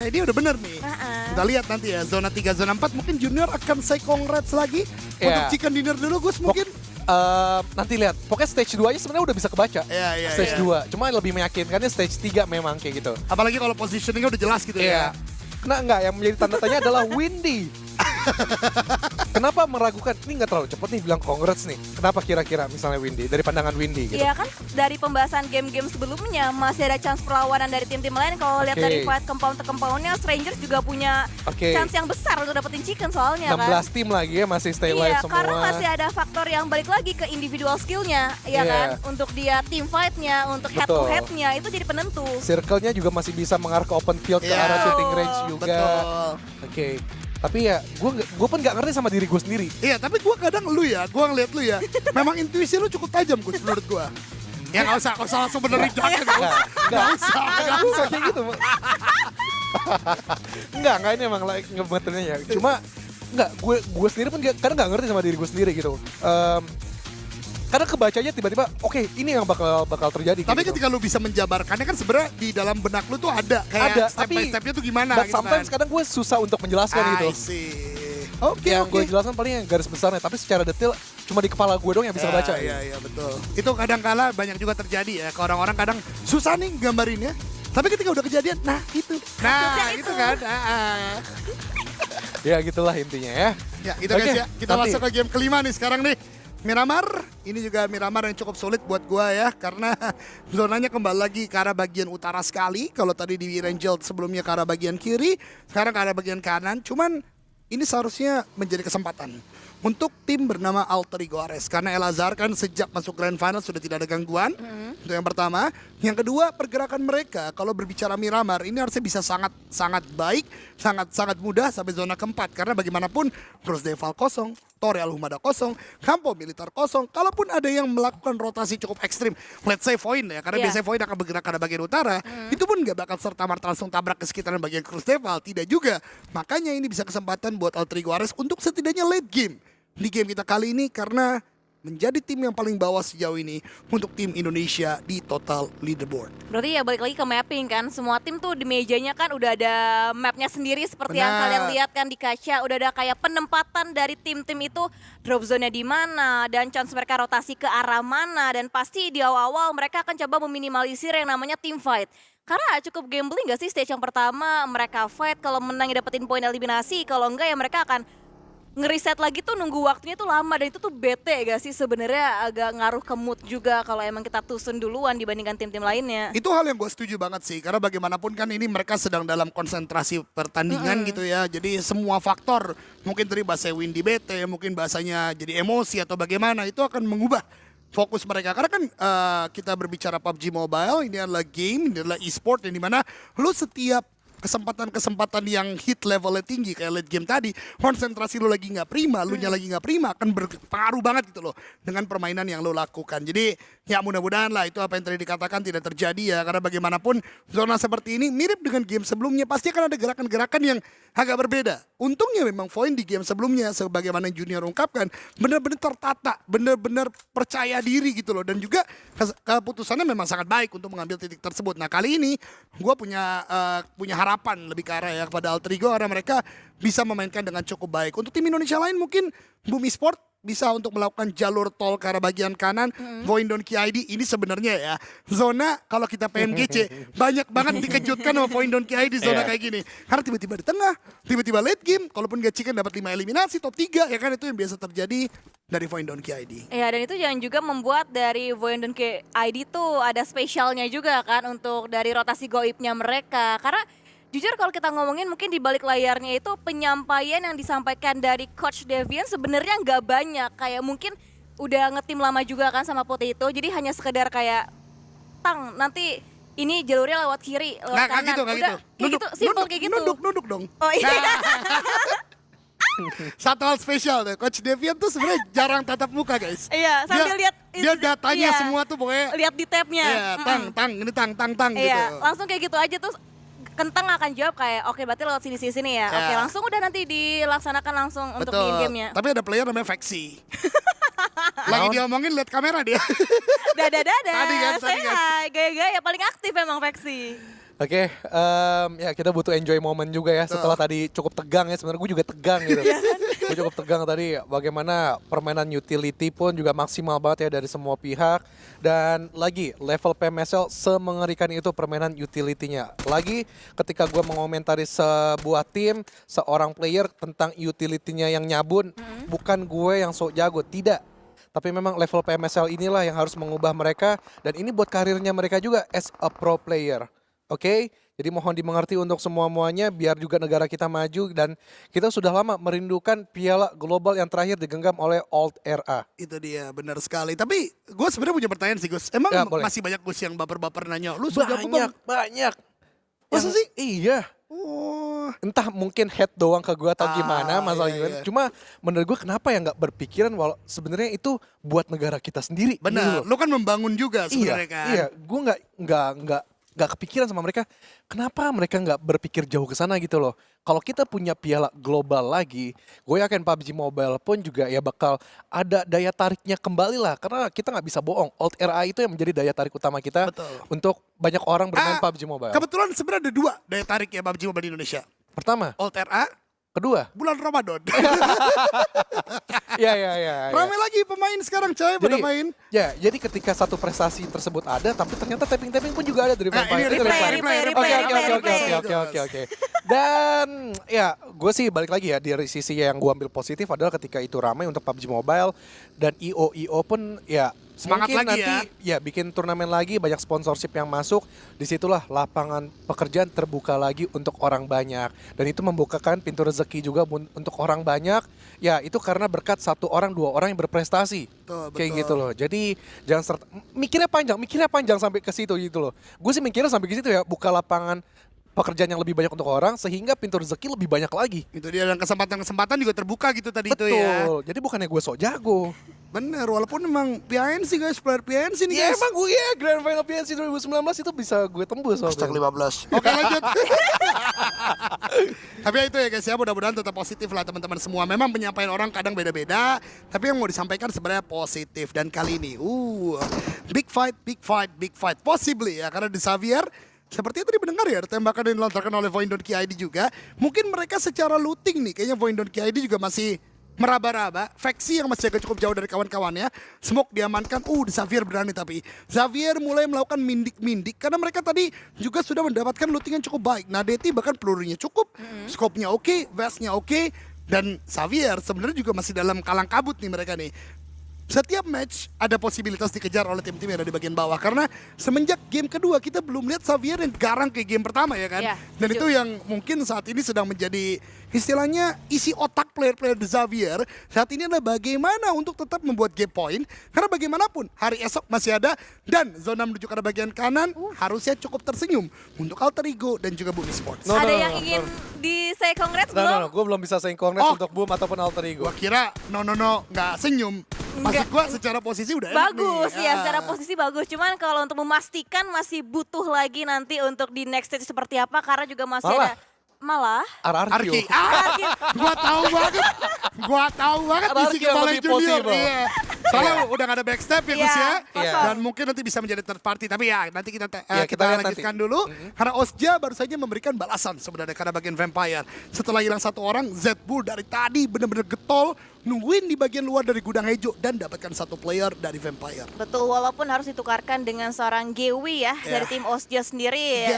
Ini udah bener nih. Kita lihat nanti ya, zona 3, zona 4 mungkin Junior akan say congrats lagi. Untuk chicken dinner dulu Gus mungkin. Nanti lihat, pokoknya stage 2 nya sebenarnya udah bisa kebaca. Stage 2, cuma lebih meyakinkannya stage 3 memang kayak gitu. Apalagi kalau positioningnya udah jelas gitu ya. Nah enggak, yang menjadi tanda tanya adalah Windy. Kenapa meragukan? Ini nggak terlalu cepet nih bilang congrats nih. Kenapa kira-kira misalnya Windy? Dari pandangan Windy gitu. Iya kan dari pembahasan game-game sebelumnya masih ada chance perlawanan dari tim-tim lain. Kalau lihat dari fight compound ke compoundnya, Strangers juga punya chance yang besar untuk dapetin chicken soalnya 16 tim lagi ya masih stay live semua. Karena masih ada faktor yang balik lagi ke individual skillnya, ya kan? Untuk dia team fight-nya, untuk head to head-nya itu jadi penentu. Circle-nya juga masih bisa mengarah ke open field ke arah shooting range juga. Betul. Tapi ya, gue pun nggak ngerti sama diri gue sendiri. Iya, tapi gue kadang gue ngeliat lu ya, memang intuisi lu cukup tajam Gus menurut gue. Ya nggak usah langsung benerin jaket. Nggak usah kayak gitu. Enggak ini emang like ngebetinnya ya. Cuma gue sendiri pun kadang nggak ngerti sama diri gue sendiri gitu. Karena kebacanya tiba-tiba, oke, ini yang bakal terjadi. Tapi gitu. ketika lu bisa menjabarkannya kan sebenarnya di dalam benak lu tuh ada kayak step by stepnya tuh gimana. But sometimes kadang gue susah untuk menjelaskan gitu. Yang gue jelaskan paling yang garis besarnya, tapi secara detail cuma di kepala gue dong yang bisa baca. Iya, betul. Itu kadang-kala banyak juga terjadi ya, ke orang-orang kadang susah nih gambarinnya. Tapi ketika udah kejadian, nah itu. Nah, itu kan. Ya gitulah intinya ya. Ya, gitu guys ya. Kita masuk ke game kelima nih sekarang nih. Miramar, ini juga Miramar yang cukup sulit buat gua ya, karena zonanya kembali lagi ke arah bagian utara sekali. Kalau tadi di Rangel sebelumnya ke arah bagian kiri, sekarang ke arah bagian kanan. Cuman ini seharusnya menjadi kesempatan untuk tim bernama Alter Ego Ares. Karena Elazar kan sejak masuk Grand Final sudah tidak ada gangguan. Itu yang pertama. Yang kedua, pergerakan mereka kalau berbicara Miramar ini harusnya bisa sangat baik, sangat mudah sampai zona keempat. Karena bagaimanapun Cross Deval kosong, Torreal Humada kosong, Campo Militar kosong. Kalaupun ada yang melakukan rotasi cukup ekstrim, let's say Void ya, karena biasanya Void akan bergerak ke arah bagian utara, itu pun nggak bakal serta-merta langsung tabrak ke sekitaran bagian Cross Deval, tidak juga. Makanya ini bisa kesempatan buat Alter Ego Ares untuk setidaknya late game di game kita kali ini, karena menjadi tim yang paling bawah sejauh ini untuk tim Indonesia di total leaderboard. Berarti ya balik lagi ke mapping kan, semua tim tuh di mejanya kan udah ada mapnya sendiri seperti yang kalian lihat kan di kaca, udah ada kayak penempatan dari tim-tim itu drop zone-nya di mana dan chance mereka rotasi ke arah mana, dan pasti di awal-awal mereka akan coba meminimalisir yang namanya team fight. Karena cukup gambling gak sih stage yang pertama mereka fight, kalau menang ya dapetin poin eliminasi, kalau enggak ya mereka akan ngeriset lagi tuh, nunggu waktunya tuh lama, dan itu tuh bete gak sih sebenarnya, agak ngaruh ke mood juga kalau emang kita tusun duluan dibandingkan tim-tim lainnya. Itu hal yang gue setuju banget sih, karena bagaimanapun kan ini mereka sedang dalam konsentrasi pertandingan gitu ya, jadi semua faktor, mungkin tadi bahasa Windy bete, mungkin bahasanya jadi emosi atau bagaimana, itu akan mengubah fokus mereka. Karena kan kita berbicara PUBG Mobile, ini adalah game, ini adalah e-sport yang dimana lu setiap kesempatan-kesempatan yang hit levelnya tinggi kayak late game tadi, konsentrasi lu lagi nggak prima, lu nya lagi nggak prima, akan berpengaruh banget gitu loh dengan permainan yang lu lakukan. Jadi ya mudah-mudahan lah itu apa yang tadi dikatakan tidak terjadi ya, karena bagaimanapun zona seperti ini mirip dengan game sebelumnya, pasti akan ada gerakan-gerakan yang agak berbeda. Untungnya memang Void di game sebelumnya sebagaimana Junior ungkapkan benar-benar tertata, benar-benar percaya diri gitu loh, dan juga keputusannya memang sangat baik untuk mengambil titik tersebut. Nah kali ini gue punya harapan lebih ke arah ya kepada Alter Ego, karena mereka bisa memainkan dengan cukup baik. Untuk tim Indonesia lain mungkin Bumi Sport bisa untuk melakukan jalur tol ke arah bagian kanan. Voindon KID ini sebenarnya ya zona, kalau kita PMGC banyak banget dikejutkan sama Voindon KID zona kayak gini, karena tiba-tiba di tengah, tiba-tiba late game, kalaupun gak chicken dapat 5 eliminasi top 3 ya kan, itu yang biasa terjadi dari Voindon KID. Ya, dan itu jangan juga membuat dari Voindon KID tuh ada spesialnya juga kan untuk dari rotasi goibnya mereka, karena jujur kalau kita ngomongin mungkin di balik layarnya itu penyampaian yang disampaikan dari Coach Devian sebenarnya nggak banyak. Kayak mungkin udah ngetim lama juga kan sama Potato, jadi hanya sekedar kayak tang nanti ini jalurnya lewat kiri, lewat kanan. Gitu, udah gitu. kayak gitu, simple kayak gitu. Nunduk dong. Oh iya. Satu hal spesial deh, Coach Devian tuh sebenarnya jarang tatap muka guys. Iya, sambil lihat dia datanya semua tuh pokoknya. Lihat di tabnya. Iya, tang gitu. Iya, langsung kayak gitu aja tuh. Kentang akan jawab kayak oke berarti lewat sini ya. Oke, langsung udah nanti dilaksanakan langsung untuk di game-nya. Tapi ada player namanya Vexi. Lagi dia omongin lihat kamera dia. Dadah. Tadi kan. Gaya-gaya paling aktif emang Vexi. Oke, ya kita butuh enjoy moment juga ya setelah tadi cukup tegang ya. Sebenarnya gue juga tegang gitu. Gue cukup tegang tadi bagaimana permainan utility pun juga maksimal banget ya dari semua pihak. Dan lagi level PMSL semengerikan itu permainan utility-nya. Lagi ketika gue mengomentari sebuah tim, seorang player tentang utility-nya yang nyabun, bukan gue yang sok jago, tidak. Tapi memang level PMSL inilah yang harus mengubah mereka dan ini buat karirnya mereka juga as a pro player. Oke, jadi mohon dimengerti untuk semua-muanya biar juga negara kita maju dan kita sudah lama merindukan piala global yang terakhir digenggam oleh Old RA. Itu dia, benar sekali. Tapi gue sebenarnya punya pertanyaan sih Gus. Emang Ya, boleh. masih banyak Gus yang baper-baper nanya, lu so jago bang? Banyak. Masa sih? Iya. Oh, Entah mungkin head doang ke gue atau gimana masalah iya, gimana. iya. Cuma menurut gue kenapa ya nggak berpikiran walau sebenarnya itu buat negara kita sendiri. gitu benar. loh. Lu kan membangun juga sebenarnya kan. Iya, gue nggak kepikiran sama mereka. Kenapa mereka nggak berpikir jauh ke sana gitu loh? Kalau kita punya piala global lagi, gue yakin PUBG Mobile pun juga ya bakal ada daya tariknya kembali lah. Karena kita nggak bisa bohong, Old RA itu yang menjadi daya tarik utama kita Betul. untuk banyak orang bermain Ah, PUBG Mobile. Kebetulan sebenarnya ada dua daya tarik ya PUBG Mobile di Indonesia. Pertama, Old RA, kedua, bulan Ramadan. ya. Ramai lagi pemain sekarang coy pada main. Ya, jadi ketika satu prestasi tersebut ada, tapi ternyata tapping-tapping pun juga ada dari Nah, Vampire. ini Itu replay, Vampire. replay, Oke, replay. oke. Dan ya, gue sih balik lagi ya dari sisi yang gue ambil positif adalah ketika itu ramai untuk PUBG Mobile dan IO pun ya Semangat mungkin lagi nanti ya bikin turnamen lagi, banyak sponsorship yang masuk. Disitulah lapangan pekerjaan terbuka lagi untuk orang banyak dan itu membukakan pintu rezeki juga untuk orang banyak. Ya itu karena berkat satu orang dua orang yang berprestasi. Betul, Kayak betul. gitu loh. Jadi jangan mikirnya panjang sampai ke situ gitu loh. Gue sih mikirnya sampai ke situ ya, buka lapangan pekerjaan yang lebih banyak untuk orang sehingga pintu rezeki lebih banyak lagi. Itu dia dan kesempatan-kesempatan juga terbuka gitu tadi Betul. itu ya. Jadi bukannya gue sok jago. Bener, walaupun emang PNC guys, player PNC nih Ya guys. emang gue ya Grand Final PNC 2019 itu bisa gue tembus. Hashtag 15. Oke lanjut. Tapi ya itu ya guys ya, mudah-mudahan tetap positif lah teman-teman semua. Memang penyampaian orang kadang beda-beda, tapi yang mau disampaikan sebenarnya positif. Dan kali ini, big fight, possibly ya. Karena di Xavier, seperti yang tadi mendengar ya, tembakan yang dilontarkan oleh Voindon KID juga. Mungkin mereka secara looting nih, kayaknya Voindon KID juga masih meraba-raba. Veksi yang masih agak cukup jauh dari kawan-kawannya. Smoke diamankan, di Xavier berani tapi. Xavier mulai melakukan mindik-mindik, karena mereka tadi juga sudah mendapatkan looting yang cukup baik. Nadeti bahkan pelurunya cukup, scope-nya oke, vest-nya oke. Dan Xavier sebenarnya juga masih dalam kalang kabut nih mereka nih. Setiap match ada posibilitas dikejar oleh tim-tim yang ada di bagian bawah. Karena semenjak game kedua kita belum lihat Xavier yang garang ke game pertama ya kan. Ya, Dan setuju. itu yang mungkin saat ini sedang menjadi istilahnya isi otak player-player di Xavier. Saat ini adalah bagaimana untuk tetap membuat game point. Karena bagaimanapun hari esok masih ada. Dan zona menuju ke arah bagian kanan harusnya cukup tersenyum untuk Alter Ego dan juga Bumi Sports. No, Ada no, yang no, ingin di say congrats No, belum? gue belum bisa saying congrats Oh. untuk Boom ataupun Alter Ego. Gua kira no, nggak senyum. Maksud gua secara posisi udah enak Bagus nih. ya, secara posisi bagus. Cuman kalau untuk memastikan masih butuh lagi nanti untuk di next stage seperti apa karena juga masih Malah. ada malah Arki, RRQ. gua tahu banget Arki isi yang kepala lebih junior. possible. Iya. Soalnya udah gak ada backstep ya Gus Iya, ya. kosong. Dan mungkin nanti bisa menjadi third party. Tapi ya nanti kita Iya, kita kita lihat lanjutkan nanti. dulu. Karena Osja baru saja memberikan balasan sebenarnya karena bagian Vampire. Setelah hilang satu orang, Zbull dari tadi bener-bener getol. Nungguin di bagian luar dari gudang hijau dan dapatkan satu player dari Vampire. betul walaupun harus ditukarkan dengan seorang Gewi ya dari tim Osja sendiri.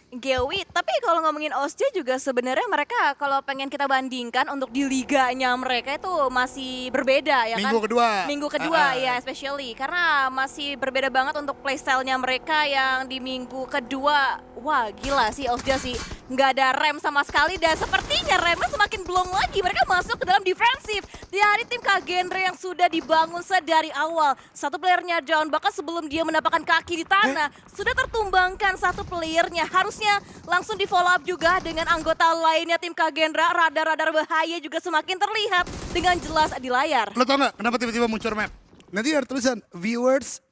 Gewi, tapi kalau ngomongin Osja juga sebenarnya mereka kalau pengen kita bandingkan untuk di liganya mereka itu masih berbeda ya kan? Minggu kedua. Minggu kedua ya especially karena masih berbeda banget untuk playstyle-nya mereka yang di minggu kedua. Wah gila sih Osja sih, nggak ada rem sama sekali dan sepertinya remnya semakin blong lagi. Mereka masuk ke dalam defensif dari tim Kagenre yang sudah dibangun sedari awal. Satu playernya down bahkan sebelum dia mendapatkan kaki di tanah sudah tertumbangkan satu playernya. Harusnya langsung di follow up juga dengan anggota lainnya tim Kagendra. Radar-radar bahaya juga semakin terlihat dengan jelas di layar. Lo tau gak kenapa tiba-tiba muncul map? Nanti ada tulisan viewers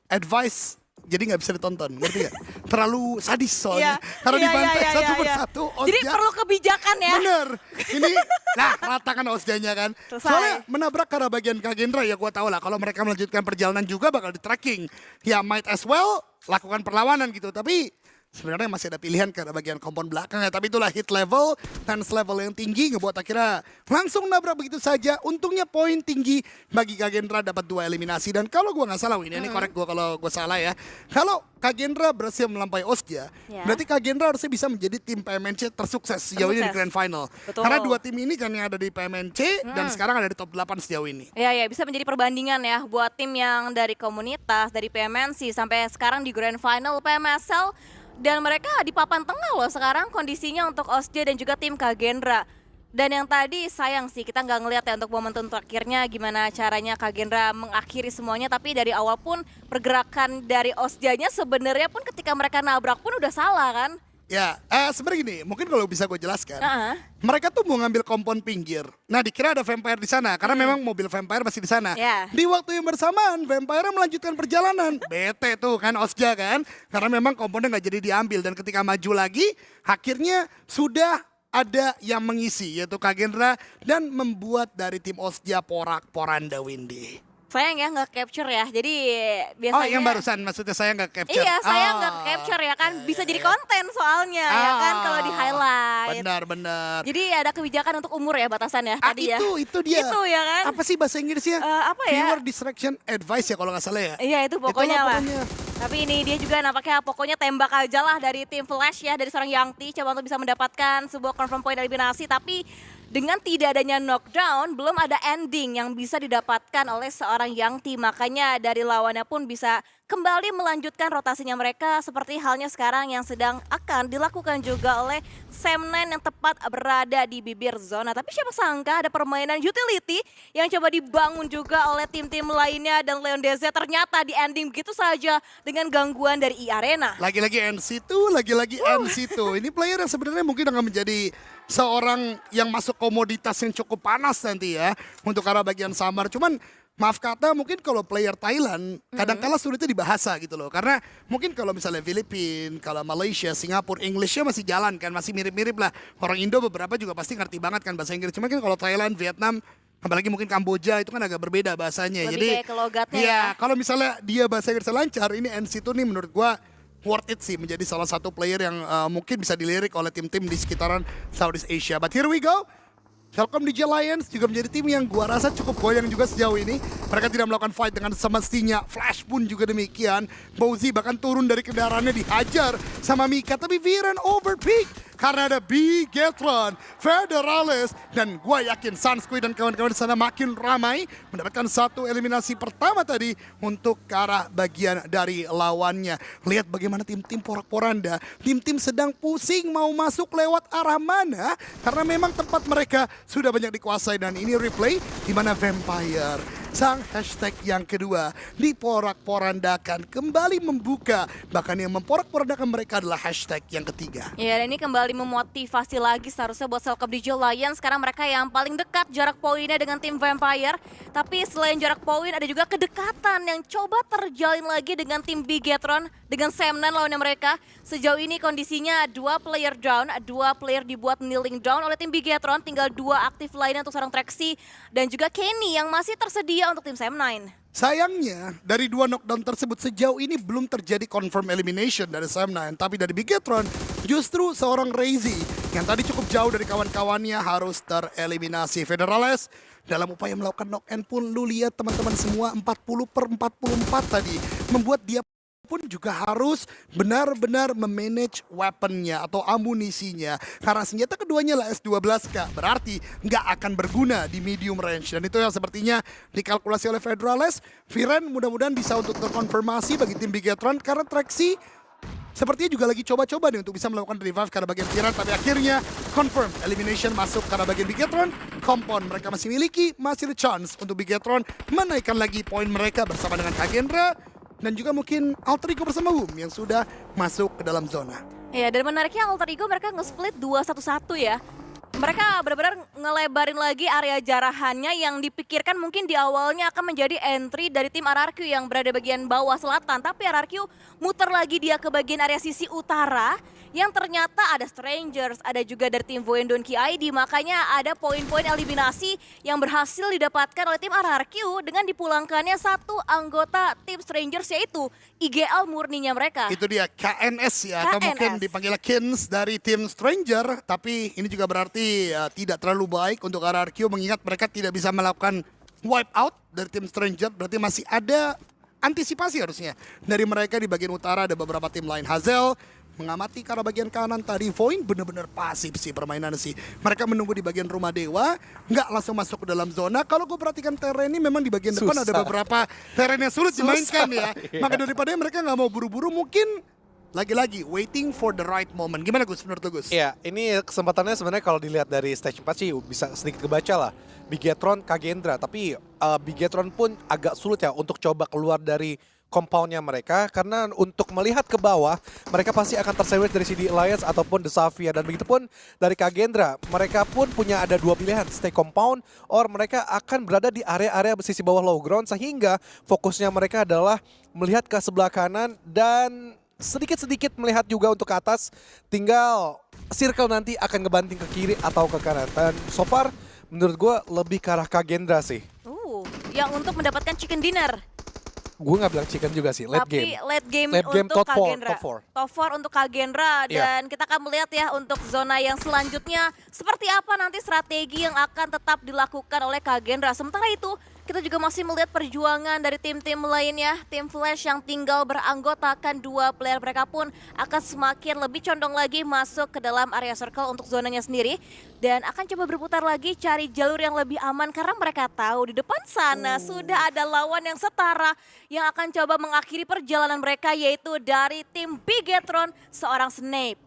advice, jadi nggak bisa ditonton, ngerti gak? Terlalu sadis soalnya, karena dibantai satu persatu. Jadi Osja- perlu kebijakan ya. Bener, ini nah ratakan Osjanya kan. Selesai. Soalnya menabrak ke arah bagian Kagendra ya gua tahu lah. Kalau mereka melanjutkan perjalanan juga bakal di tracking. Ya might as well lakukan perlawanan gitu. Tapi sebenarnya masih ada pilihan karena bagian kompon belakangnya. Tapi itulah hit level, tense level yang tinggi ngebuat akhirnya langsung nabrak begitu saja. Untungnya poin tinggi bagi Kagendra dapat 2 eliminasi. Dan kalau gue nggak salah, ini korek gue kalau gue salah ya. Kalau Kagendra berhasil melampaui Ostia, berarti Kagendra harusnya bisa menjadi tim PMNC tersukses sejauh ini di Grand Final. Betul. Karena 2 tim ini kan yang ada di PMNC dan sekarang ada di top 8 sejauh ini. Ya, bisa menjadi perbandingan ya buat tim yang dari komunitas, dari PMNC sampai sekarang di Grand Final PMSL. Dan mereka di papan tengah loh sekarang kondisinya untuk Ostia dan juga tim Kagendra. Dan yang tadi sayang sih kita nggak ngelihat ya untuk momentum terakhirnya gimana caranya Kagendra mengakhiri semuanya. Tapi dari awal pun pergerakan dari Ostia-nya sebenarnya pun ketika mereka nabrak pun udah salah kan. Ya, sebenarnya gini, mungkin kalau bisa gue jelaskan. Mereka tuh mau ngambil kompon pinggir. Nah, dikira ada vampire di sana karena memang mobil vampire masih di sana. Di waktu yang bersamaan, vampire melanjutkan perjalanan. Bete tuh kan Osja kan, karena memang komponnya nggak jadi diambil dan ketika maju lagi, akhirnya sudah ada yang mengisi yaitu Kagendra dan membuat dari tim Osja porak-poranda Windy. Sayang ya nggak capture ya, jadi biasanya... Oh yang barusan maksudnya saya nggak capture? Iya saya nggak capture ya kan, bisa jadi konten soalnya ya kan kalau di highlight. Benar. Jadi ada kebijakan untuk umur ya batasan ya tadi ya. Itu dia. Itu ya kan. Apa sih bahasa Inggrisnya? Apa ya? Viewer distraction advice ya kalau nggak salah ya? Iya itu pokoknya lah. Pokoknya. Tapi ini dia juga nampaknya pokoknya tembak aja lah dari tim Flash ya, dari seorang Yangti coba untuk bisa mendapatkan sebuah confirm point eliminasi. Tapi dengan tidak adanya knockdown, belum ada ending yang bisa didapatkan oleh seorang Yangti. Makanya dari lawannya pun bisa kembali melanjutkan rotasinya mereka seperti halnya sekarang yang sedang akan dilakukan juga oleh Sam9 yang tepat berada di bibir zona. Tapi siapa sangka ada permainan utility yang coba dibangun juga oleh tim-tim lainnya dan Leon DZ ternyata di ending begitu saja dengan gangguan dari E-Arena. Lagi-lagi NC2, lagi-lagi NC2. Ini player yang sebenarnya mungkin akan menjadi seorang yang masuk komoditas yang cukup panas nanti ya untuk arah bagian summer. Cuman maaf kata mungkin kalau player Thailand kadang-kala sulitnya di bahasa gitu loh. Karena mungkin kalau misalnya Filipina, kalau Malaysia, Singapura, Englishnya masih jalan kan, masih mirip-mirip lah. Orang Indo beberapa juga pasti ngerti banget kan bahasa Inggris. Cuma kan kalau Thailand, Vietnam, apalagi mungkin Kamboja itu kan agak berbeda bahasanya. Lebih jadi kayak ke logatnya ya. ya. Kalau misalnya dia bahasa Inggris lancar, ini NC2 nih menurut gua worth it sih menjadi salah satu player yang mungkin bisa dilirik oleh tim-tim di sekitaran Southeast Asia. But here we go. Telkom DJ Lions juga menjadi tim yang gua rasa cukup goyang juga sejauh ini. Mereka tidak melakukan fight dengan semestinya. Flash pun juga demikian. Bowzy bahkan turun dari kendaraannya dihajar sama Mika. Tapi Viren overpeak karena ada Bigetron, Federales, dan gua yakin Sunsquid dan kawan-kawan di sana makin ramai mendapatkan satu eliminasi pertama tadi untuk ke arah bagian dari lawannya. Lihat bagaimana tim-tim porak-poranda, tim-tim sedang pusing mau masuk lewat arah mana karena memang tempat mereka sudah banyak dikuasai dan ini replay di mana Vampire sang hashtag yang kedua diporak-porandakan kembali membuka, bahkan yang memporak-porandakan mereka adalah hashtag yang ketiga. Ya, dan ini kembali memotivasi lagi seharusnya buat Telkom DJ Lions. Sekarang mereka yang paling dekat jarak poinnya dengan tim Vampire. Tapi selain jarak poin ada juga kedekatan yang coba terjalin lagi dengan tim Bigetron, dengan Sam9 lawannya mereka. Sejauh ini kondisinya 2 player down, 2 player dibuat kneeling down oleh tim Bigetron. Tinggal 2 aktif lainnya untuk seorang Trexy dan juga Kenny yang masih tersedia untuk tim Sam9. Sayangnya, dari 2 knockdown tersebut sejauh ini belum terjadi confirm elimination dari Sam9. Tapi dari Bigetron, justru seorang Razy yang tadi cukup jauh dari kawan-kawannya harus tereliminasi. Federales dalam upaya melakukan knock-in pun lu lihat teman-teman semua 40/44 tadi. Membuat dia pun juga harus benar-benar memanage weaponnya atau amunisinya. Karena senjata keduanya lah S12K, berarti nggak akan berguna di medium range. Dan itu yang sepertinya dikalkulasi oleh Federales. Viren mudah-mudahan bisa untuk terkonfirmasi bagi tim Bigetron karena Trexy sepertinya juga lagi coba-coba nih untuk bisa melakukan revive karena bagian Viren. Tapi akhirnya confirm elimination masuk karena bagian Bigetron. Kompon mereka masih miliki, masih ada chance untuk Bigetron menaikkan lagi poin mereka bersama dengan Kagendra. Dan juga mungkin Alter Ego bersama Boom yang sudah masuk ke dalam zona. Ya, dan menariknya Alter Ego mereka nge-split 2-1-1 ya. Mereka benar-benar ngelebarin lagi area jarahannya yang dipikirkan mungkin di awalnya akan menjadi entry dari tim RRQ yang berada bagian bawah selatan. Tapi RRQ muter lagi dia ke bagian area sisi utara yang ternyata ada Strangers, ada juga dari tim Voendonki ID. Makanya ada poin-poin eliminasi yang berhasil didapatkan oleh tim RRQ dengan dipulangkannya satu anggota tim Strangers, yaitu IGL murninya mereka. Itu dia KNS ya, atau mungkin KNS. dipanggil Kins dari tim Stranger. Tapi ini juga berarti tidak terlalu baik untuk RRQ, mengingat mereka tidak bisa melakukan wipe out dari tim Stranger. Berarti masih ada antisipasi harusnya dari mereka. Di bagian utara ada beberapa tim lain. Hazel mengamati ke arah bagian kanan tadi. Void bener-bener pasif sih permainan sih. Mereka menunggu di bagian rumah dewa, nggak langsung masuk ke dalam zona. Kalau gue perhatikan teren ini memang di bagian depan ada beberapa teren yang sulit dimainkan ya. Maka daripada mereka nggak mau buru-buru, mungkin lagi-lagi waiting for the right moment. Gimana Gus menurut lu Gus? Iya, ini kesempatannya sebenarnya kalau dilihat dari stage 4 sih bisa sedikit kebaca lah. Bigetron, Kagendra, tapi Bigetron pun agak sulit ya untuk coba keluar dari compoundnya mereka, karena untuk melihat ke bawah mereka pasti akan tersewet dari CD Alliance ataupun The Xayah, dan begitupun dari Kagendra. Mereka pun punya ada dua pilihan, stay compound or mereka akan berada di area-area sisi bawah low ground, sehingga fokusnya mereka adalah melihat ke sebelah kanan dan sedikit-sedikit melihat juga untuk ke atas. Tinggal circle nanti akan ngebanting ke kiri atau ke kanan. Dan so far menurut gue lebih ke arah Kagendra sih. Yang untuk mendapatkan chicken dinner. Gue nggak bilang chicken juga sih, late Tapi game. late game Late game untuk top four, Kagendra. top four. Top 4 untuk Kagendra. Iya. Dan kita akan melihat ya untuk zona yang selanjutnya seperti apa nanti strategi yang akan tetap dilakukan oleh Kagendra. Sementara itu kita juga masih melihat perjuangan dari tim-tim lainnya. Tim Flash yang tinggal beranggotakan 2 player mereka pun akan semakin lebih condong lagi masuk ke dalam area circle untuk zonanya sendiri. Dan akan coba berputar lagi cari jalur yang lebih aman, karena mereka tahu di depan sana sudah ada lawan yang setara yang akan coba mengakhiri perjalanan mereka, yaitu dari tim Bigetron, seorang Snape.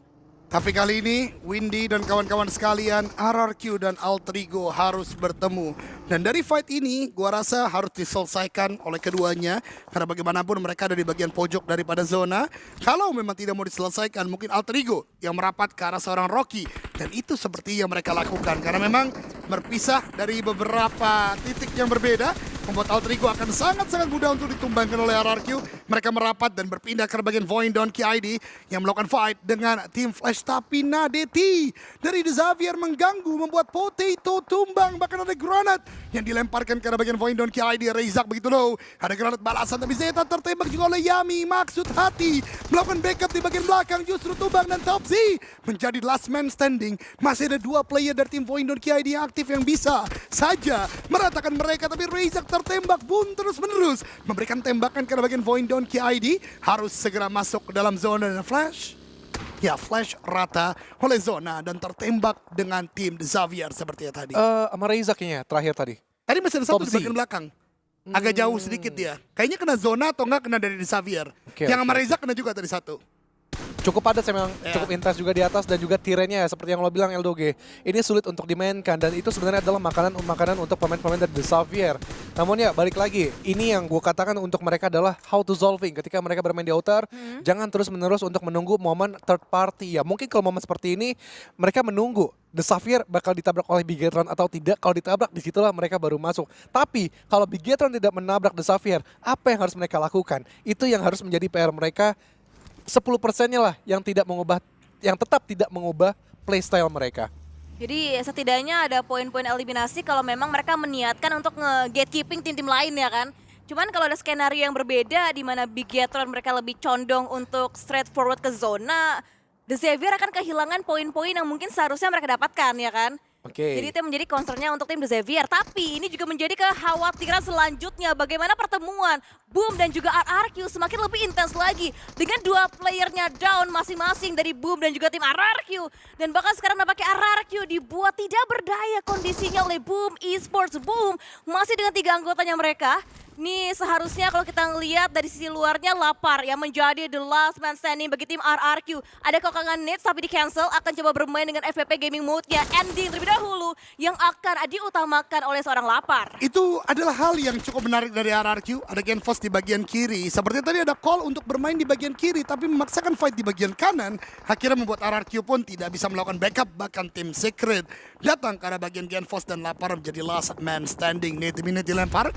Tapi kali ini Windy dan kawan-kawan sekalian, RRQ dan Altrigo harus bertemu. Dan dari fight ini gua rasa harus diselesaikan oleh keduanya, karena bagaimanapun mereka ada di bagian pojok daripada zona. Kalau memang tidak mau diselesaikan, mungkin Altrigo yang merapat ke arah seorang Rocky. Dan itu seperti yang mereka lakukan, karena memang berpisah dari beberapa titik yang berbeda membuat Altrigo akan sangat-sangat mudah untuk ditumbangkan oleh RRQ. Mereka merapat dan berpindah ke bagian Voendonki ID yang melakukan fight dengan tim Flash. Tapi Nadeti dari The Xayah mengganggu, membuat Potato tumbang. Bahkan ada granat yang dilemparkan ke arah bagian Voendonki ID. Reizak begitu low, ada granat balasan, tapi Zeta tertembak juga oleh Yami. Maksud hati melakukan backup di bagian belakang, justru tumbang, dan Topsy menjadi last man standing. Masih ada 2 player dari tim Voendonki ID yang aktif yang bisa saja meratakan mereka, tapi Reizak tertembak boom terus-menerus, memberikan tembakan ke arah bagian Voendonki ID. Harus segera masuk ke dalam zona, dan Flash ya, Flash rata oleh zona dan tertembak dengan tim The Xayah seperti tadi. Sama Reza kayaknya terakhir tadi. Tadi masih ada satu di Topsy. bagian belakang. Agak jauh sedikit dia. Kayaknya kena zona atau enggak kena dari The Xayah. Oke, Yang sama oke. Reza kena juga tadi satu. Cukup padat memang, cukup intens juga di atas, dan juga tirennya ya, seperti yang lo bilang LDG. Ini sulit untuk dimainkan, dan itu sebenarnya adalah makanan untuk pemain-pemain dari The Xayah. Namun ya balik lagi, ini yang gue katakan untuk mereka adalah how to solving. Ketika mereka bermain di outer, jangan terus-menerus untuk menunggu momen third party ya. Mungkin kalau momen seperti ini mereka menunggu The Xayah bakal ditabrak oleh Bigetron atau tidak. Kalau ditabrak, disitulah mereka baru masuk. Tapi kalau Bigetron tidak menabrak The Xayah, apa yang harus mereka lakukan? Itu yang harus menjadi PR mereka. 10%-nya lah yang tetap tidak mengubah playstyle mereka. Jadi setidaknya ada poin-poin eliminasi kalau memang mereka meniatkan untuk nge-gatekeeping tim-tim lain ya kan. Cuman kalau ada skenario yang berbeda di mana Bigetron mereka lebih condong untuk straight forward ke zona, The Xayah akan kehilangan poin-poin yang mungkin seharusnya mereka dapatkan ya kan. Oke. Jadi itu yang menjadi concernnya untuk tim The Xayah. Tapi ini juga menjadi kekhawatiran selanjutnya, bagaimana pertemuan Boom dan juga RRQ semakin lebih intens lagi. Dengan 2 playernya down masing-masing dari Boom dan juga tim RRQ. Dan bahkan sekarang nampaknya RRQ dibuat tidak berdaya kondisinya oleh Boom Esports. Boom masih dengan 3 anggotanya mereka. Nih seharusnya kalau kita ngelihat dari sisi luarnya Lapar yang menjadi the last man standing bagi tim RRQ. Ada kokangan Nits tapi di cancel, akan coba bermain dengan FPP Gaming Mode-nya. Ending terlebih dahulu yang akan diutamakan oleh seorang Lapar. Itu adalah hal yang cukup menarik dari RRQ. Ada Genfos di bagian kiri. Seperti tadi ada call untuk bermain di bagian kiri, tapi memaksakan fight di bagian kanan. Akhirnya membuat RRQ pun tidak bisa melakukan backup. Bahkan tim Secret datang ke arah bagian Genfos dan Lapar menjadi last man standing. Nate dilempar.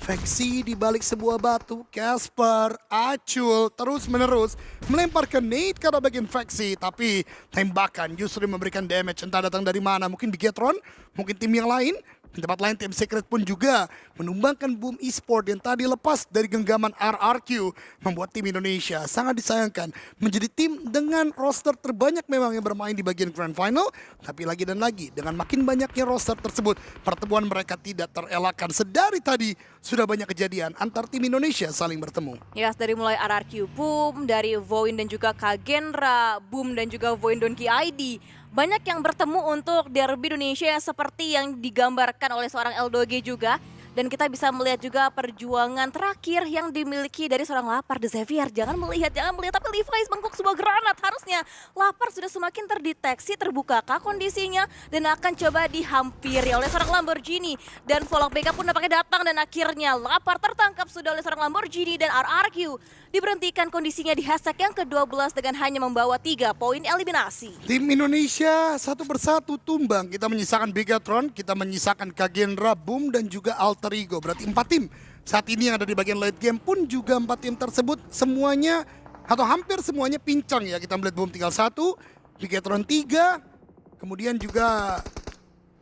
Veksi di balik sebuah batu, Casper, Acul terus menerus melemparkan nade ke arah bagian Veksi, tapi tembakan justru memberikan damage entah datang dari mana, mungkin Bigetron, mungkin tim yang lain. Di tempat lain tim Secret pun juga menumbangkan Boom Esport yang tadi lepas dari genggaman RRQ, membuat tim Indonesia sangat disayangkan menjadi tim dengan roster terbanyak memang yang bermain di bagian Grand Final, tapi lagi dan lagi dengan makin banyaknya roster tersebut pertemuan mereka tidak terelakkan. Sedari tadi sudah banyak kejadian antar tim Indonesia saling bertemu. Ya, dari mulai RRQ Boom, dari Voin dan juga Kagenra, Boom dan juga Voin Donkey ID. Banyak yang bertemu untuk derby Indonesia seperti yang digambarkan oleh seorang Eldoge juga. Dan kita bisa melihat juga perjuangan terakhir yang dimiliki dari seorang Lapar The Xavier. Jangan melihat, tapi Levi's bengkok sebuah granat. Harusnya Lapar sudah semakin terdeteksi, terbukakah kondisinya, dan akan coba dihampiri oleh seorang Lamborghini. Dan Volok BK pun nampaknya datang, dan akhirnya Lapar tertangkap sudah oleh seorang Lamborghini, dan RRQ diberhentikan kondisinya di hashtag yang ke-12 dengan hanya membawa 3 poin eliminasi. Tim Indonesia satu persatu tumbang. Kita menyisakan Bigetron, kita menyisakan Kagenra, Boom, dan juga Alter Ego. Berarti 4 tim saat ini yang ada di bagian late game pun juga 4 tim tersebut semuanya atau hampir semuanya pincang ya. Kita melihat Boom tinggal 1, Bigetron 3, kemudian juga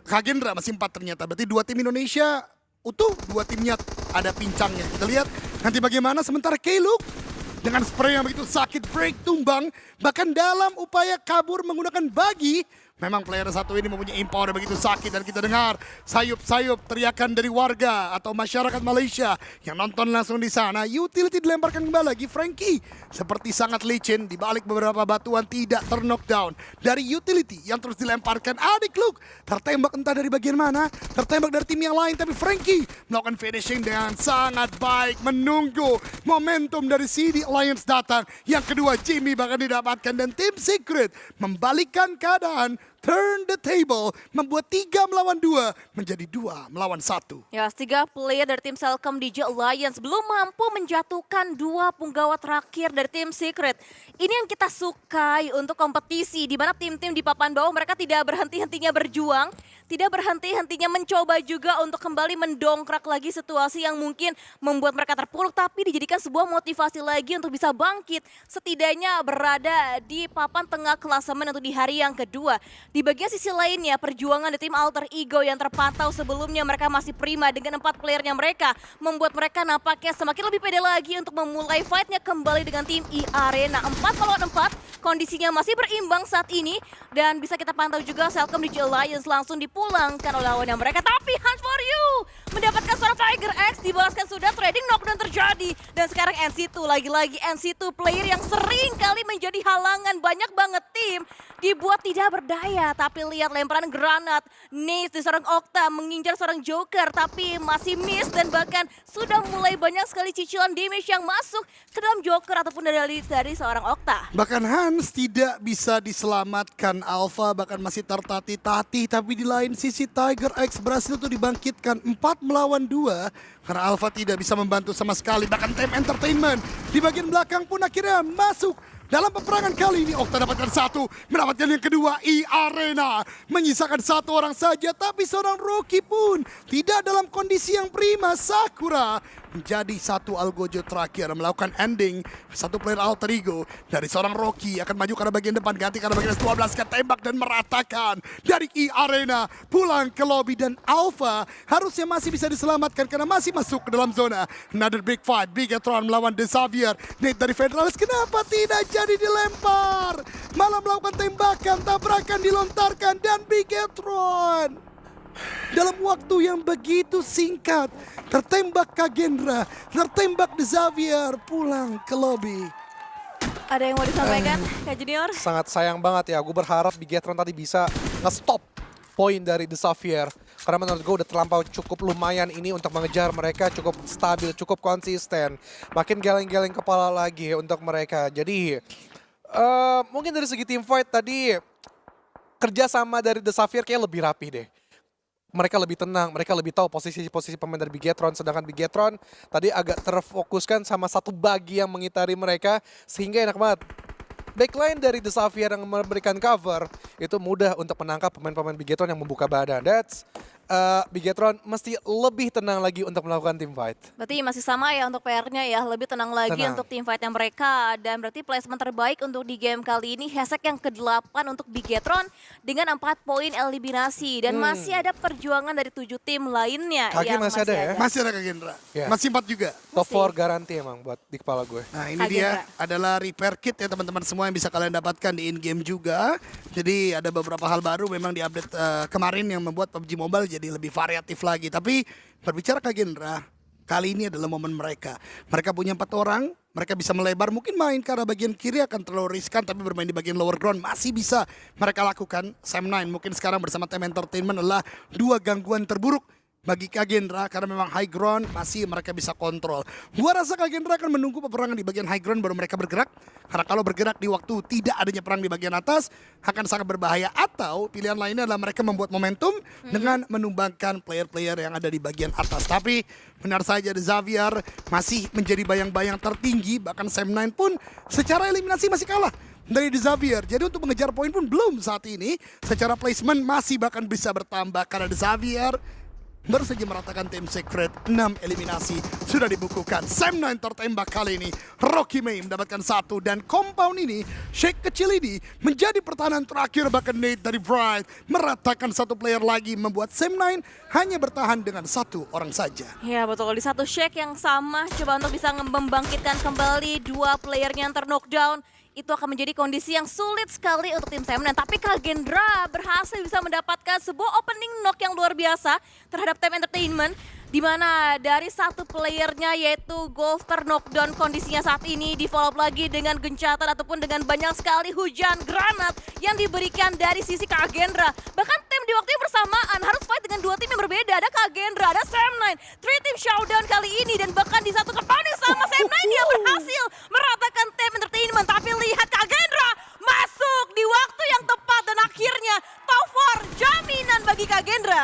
Kagenra masih 4 ternyata. Berarti 2 tim Indonesia utuh, 2 timnya ada pincangnya. Kita lihat nanti bagaimana, sementara K-Look dengan spray yang begitu sakit, break tumbang, bahkan dalam upaya kabur menggunakan bagi. Memang player satu ini mempunyai power yang begitu sakit, dan kita dengar sayup-sayup teriakan dari warga atau masyarakat Malaysia yang nonton langsung di sana. Utility dilemparkan kembali lagi, Frankie seperti sangat licin di balik beberapa batuan tidak ter-knockdown dari Utility yang terus dilemparkan. Adik Luke tertembak entah dari bagian mana, tertembak dari tim yang lain, tapi Frankie melakukan finishing dengan sangat baik, menunggu momentum dari CD Alliance datang. Yang kedua Jimmy bahkan didapatkan, dan tim Secret membalikkan keadaan, turn the table, membuat 3 melawan 2 menjadi 2 melawan 1. Ya, 3 player dari tim Selcom DJ Alliance belum mampu menjatuhkan 2 punggawa terakhir dari tim Secret. Ini yang kita sukai untuk kompetisi, di mana tim-tim di papan bawah mereka tidak berhenti-hentinya berjuang, tidak berhenti-hentinya mencoba juga untuk kembali mendongkrak lagi situasi yang mungkin membuat mereka terpuruk, tapi dijadikan sebuah motivasi lagi untuk bisa bangkit, setidaknya berada di papan tengah klasemen untuk di hari yang kedua. Di bagian sisi lainnya, perjuangan dari tim Alter Ego yang terpantau sebelumnya mereka masih prima dengan 4 playernya mereka, membuat mereka nampaknya semakin lebih pede lagi untuk memulai fightnya kembali dengan tim E-Arena. 4 melawan 4, kondisinya masih berimbang saat ini, dan bisa kita pantau juga Selcom DJ Alliance langsung dipulangkan oleh lawannya mereka. Tapi Hunt for You mendapatkan seorang Tiger X, dibalaskan sudah, trading knockdown terjadi, dan sekarang NC2, lagi-lagi NC2 player yang sering kali menjadi halangan banyak banget tim, dibuat tidak berdaya. Tapi lihat lemparan granat, Nace di seorang Okta mengincar seorang Joker, tapi masih miss, dan bahkan sudah mulai banyak sekali cicilan damage yang masuk ke dalam Joker ataupun dari seorang Okta. Bahkan Hans tidak bisa diselamatkan, Alpha bahkan masih tertatih-tatih, tapi di lain sisi Tiger X berhasil tuh dibangkitkan 4 melawan 2 karena Alpha tidak bisa membantu sama sekali. Bahkan Time Entertainment di bagian belakang pun akhirnya masuk dalam peperangan kali ini. Okta dapatkan 1, mendapatkan yang kedua. E-Arena menyisakan 1 orang saja, tapi seorang Rocky pun tidak dalam kondisi yang prima. Sakura menjadi 1 algojo terakhir melakukan ending. 1 player Alter Ego dari seorang Rocky akan maju ke arah bagian depan, ganti ke arah bagian 12, ketembak dan meratakan dari E-Arena pulang ke lobby, dan Alpha harusnya masih bisa diselamatkan karena masih masuk ke dalam zona. Another big fight, Bigetron melawan The Xavier. Nate dari Federalis kenapa tidak jadi dilempar, malah melakukan tembakan, tabrakan dilontarkan, dan Bigetron dalam waktu yang begitu singkat tertembak Kagenra, tertembak The Xavier, pulang ke lobby. Ada yang mau disampaikan, Kak Junior? Sangat sayang banget ya, gue berharap Bigetron tadi bisa nge-stop poin dari The Xavier. Karena menurut gue udah terlampau cukup lumayan ini untuk mengejar mereka, cukup stabil, cukup konsisten. Makin geleng-geleng kepala lagi untuk mereka. Jadi mungkin dari segi team fight tadi kerjasama dari The Xavier kayak lebih rapi deh. Mereka lebih tenang, mereka lebih tahu posisi-posisi pemain dari Bigetron. Sedangkan Bigetron tadi agak terfokuskan sama 1 bagi yang mengitari mereka, sehingga enak banget. Backline dari The Xavier yang memberikan cover itu mudah untuk menangkap pemain-pemain Bigetron yang membuka badan. That's Bigetron mesti lebih tenang lagi untuk melakukan team fight. Berarti masih sama ya untuk PR-nya ya, lebih tenang lagi Tenang. untuk tim fight-nya mereka. Dan berarti placement terbaik untuk di game kali ini, Hesek yang ke-8 untuk Bigetron dengan 4 poin eliminasi. Dan masih ada perjuangan dari 7 tim lainnya Kage yang masih ada ya? Masih ada Kak Gendra. Ya. Masih 4 juga. Top 4 garanti emang buat di kepala gue. Nah ini Kak dia Gendra. adalah repair kit ya teman-teman semua yang bisa kalian dapatkan di in-game juga. Jadi ada beberapa hal baru memang di update kemarin yang membuat PUBG Mobile jadi lebih variatif lagi. Tapi berbicara Kak Gendra, kali ini adalah momen mereka. Mereka punya 4 orang, mereka bisa melebar. Mungkin main ke arah bagian kiri akan terlalu riskan, tapi bermain di bagian lower ground masih bisa mereka lakukan. Sam9 mungkin sekarang bersama Team Entertainment adalah 2 gangguan terburuk bagi Kak Gendra karena memang high ground masih mereka bisa kontrol. Gua rasa Kak Gendra akan menunggu peperangan di bagian high ground baru mereka bergerak. Karena kalau bergerak di waktu tidak adanya perang di bagian atas akan sangat berbahaya. Atau pilihan lainnya adalah mereka membuat momentum dengan menumbangkan player-player yang ada di bagian atas. Tapi benar saja The Xavier masih menjadi bayang-bayang tertinggi. Bahkan Sam9 pun secara eliminasi masih kalah dari The Xavier. Jadi untuk mengejar poin pun belum saat ini. Secara placement masih bahkan bisa bertambah karena The Xavier baru saja meratakan tim Secret. 6 eliminasi sudah dibukukan. Sam9 tertembak kali ini. Rocky May mendapatkan 1 dan compound ini, Shake kecil ini menjadi pertahanan terakhir. Bahkan Nate dari Bright meratakan 1 player lagi, membuat Sam9 hanya bertahan dengan 1 orang saja. Ya betul, di satu shake yang sama coba untuk bisa membangkitkan kembali 2 playernya yang ter-knockdown. Itu akan menjadi kondisi yang sulit sekali untuk tim Sam9. Tapi Kak Gendra berhasil bisa mendapatkan sebuah opening knock yang luar biasa terhadap Team Entertainment. Di mana dari 1 playernya yaitu Golf ter-knockdown kondisinya saat ini di follow up lagi dengan gencatan ataupun dengan banyak sekali hujan granat yang diberikan dari sisi Kak Gendra. Bahkan tim di waktu yang bersamaan harus fight dengan 2 tim yang berbeda. Ada Kak Gendra, ada Sam9, 3 team showdown kali ini. Dan bahkan di satu compound yang sama Sam9 dia berhasil meratakan Team Entertainment. Tapi lihat Kak Gendra masuk di waktu yang tepat dan akhirnya top 4 jaminan bagi Kak Gendra.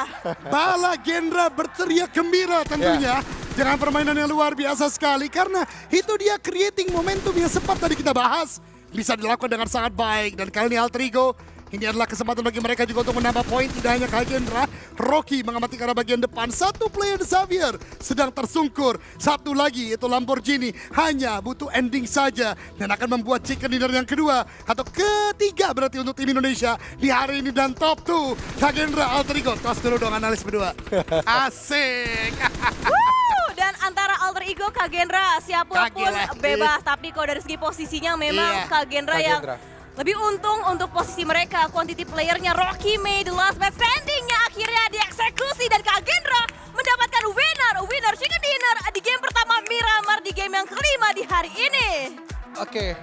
Bala Gendra berteriak gembira tentunya dengan permainan yang luar biasa sekali karena itu dia creating momentum yang sempat tadi kita bahas bisa dilakukan dengan sangat baik. Dan kali ini Alter Ego, ini adalah kesempatan bagi mereka juga untuk menambah poin. Tidak hanya Kak Gendra, Rocky mengamati ke arah bagian depan. 1 player Xavier sedang tersungkur. 1 lagi itu Lamborghini hanya butuh ending saja dan akan membuat chicken dinner yang kedua atau ketiga berarti untuk tim Indonesia di hari ini. Dan top 2 Kak Gendra, Alter Ego. Tos dulu dong analis berdua. Asik. Dan antara Alter Ego Kak Gendra siapapun Kage lagi. bebas. Tapi kalau dari segi posisinya memang Iya. Kak Gendra Kak yang Gendra. lebih untung untuk posisi mereka. Quantity playernya Rocky May, the last man standing-nya akhirnya dieksekusi. Dan Kak Gendra mendapatkan winner chicken dinner di game pertama Miramar di game yang kelima di hari ini. Oke,